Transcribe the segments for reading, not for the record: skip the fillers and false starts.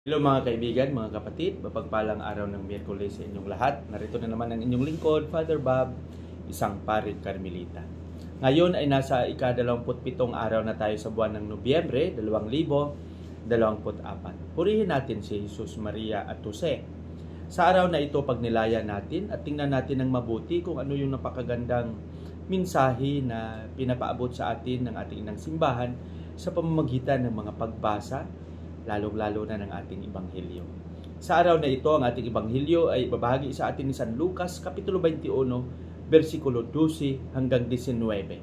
Hello mga kaibigan, mga kapatid, mapagpalang araw ng Miyerkules sa inyong lahat. Narito na naman ang inyong lingkod, Father Bob, isang pari Carmelita. Ngayon ay nasa ika-27 araw na tayo sa buwan ng Nobyembre, 2024. Purihin natin si Jesus, Maria at Jose. Sa araw na ito, pagnilaya natin at tingnan natin ng mabuti kung ano yung napakagandang mensahe na pinapaabot sa atin ng ating inang simbahan sa pamamagitan ng mga pagbasa, lalong-lalo na ng ating Ebanghelyo. Sa araw na ito, ang ating Ebanghelyo ay ibabahagi sa atin ni San Lucas, Kapitulo 21, versikulo 12 hanggang 19.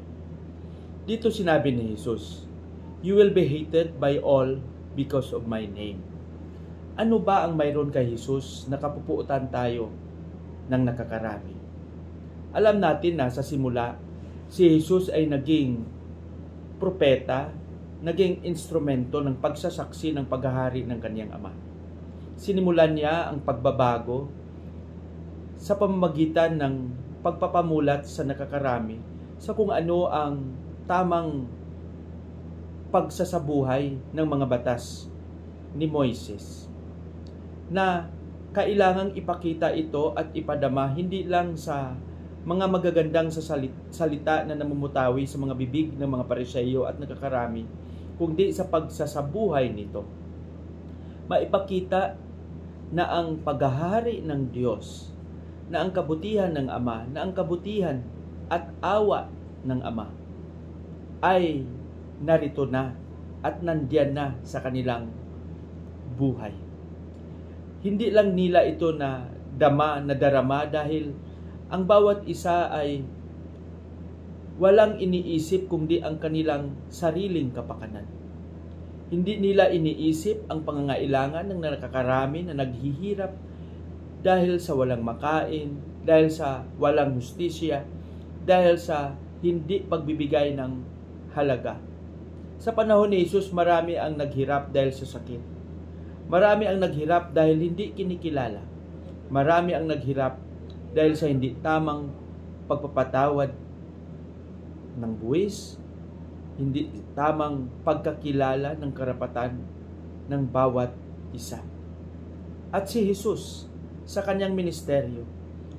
Dito sinabi ni Jesus, "You will be hated by all because of my name." Ano ba ang mayroon kay Jesus na kapupuutan tayo ng nakakarami? Alam natin na sa simula, si Jesus ay naging propeta, naging instrumento ng pagsasaksi ng paghahari ng kanyang ama. Sinimulan niya ang pagbabago sa pamamagitan ng pagpapamulat sa nakakarami sa kung ano ang tamang pagsasabuhay ng mga batas ni Moises, na kailangang ipakita ito at ipadama hindi lang sa mga magagandang salita na namumutawi sa mga bibig ng mga Pariseo at nakakarami, kundi sa pagsasabuhay nito. Maipakita na ang paghahari ng Diyos, na ang kabutihan ng Ama, na ang kabutihan at awa ng Ama ay narito na at nandiyan na sa kanilang buhay. Hindi lang nila ito na darama dahil ang bawat isa ay walang iniisip kundi ang kanilang sariling kapakanan. Hindi nila iniisip ang pangangailangan ng nakakarami na naghihirap dahil sa walang makain, dahil sa walang hustisya, dahil sa hindi pagbibigay ng halaga. Sa panahon ni Jesus, marami ang naghirap dahil sa sakit. Marami ang naghirap dahil hindi kinikilala. Marami ang naghirap dahil sa hindi tamang pagpapatawad ng buwis, hindi tamang pagkakilala ng karapatan ng bawat isa. At si Jesus, sa kanyang ministeryo,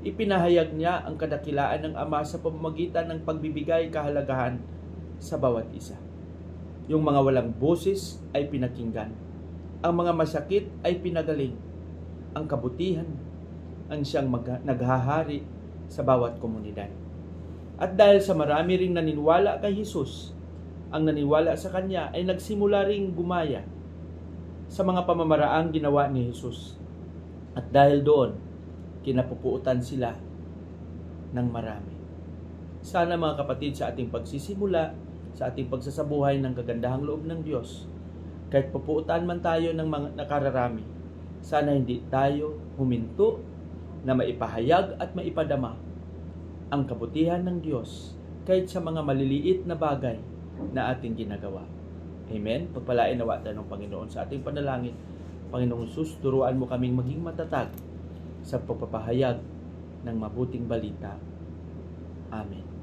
ipinahayag niya ang kadakilaan ng Ama sa pamamagitan ng pagbibigay kahalagahan sa bawat isa. Yung mga walang boses ay pinakinggan. Ang mga masakit ay pinagaling. Ang kabutihan ang siyang naghahari sa bawat komunidad. At dahil sa marami ring naniniwala kay Jesus, ang naniwala sa Kanya ay nagsimula ring gumaya sa mga pamamaraang ginawa ni Jesus. At dahil doon, kinapupuutan sila ng marami. Sana mga kapatid, sa ating pagsisimula, sa ating pagsasabuhay ng kagandahang loob ng Diyos, kahit pupuutan man tayo ng mga nakararami, sana hindi tayo huminto na maipahayag at maipadama ang kabutihan ng Diyos kahit sa mga maliliit na bagay na ating ginagawa. Amen? Pagpalain nawa tayo ng Panginoon sa ating panalangin. Panginoong Jesus, turuan mo kaming maging matatag sa pagpapahayag ng mabuting balita. Amen.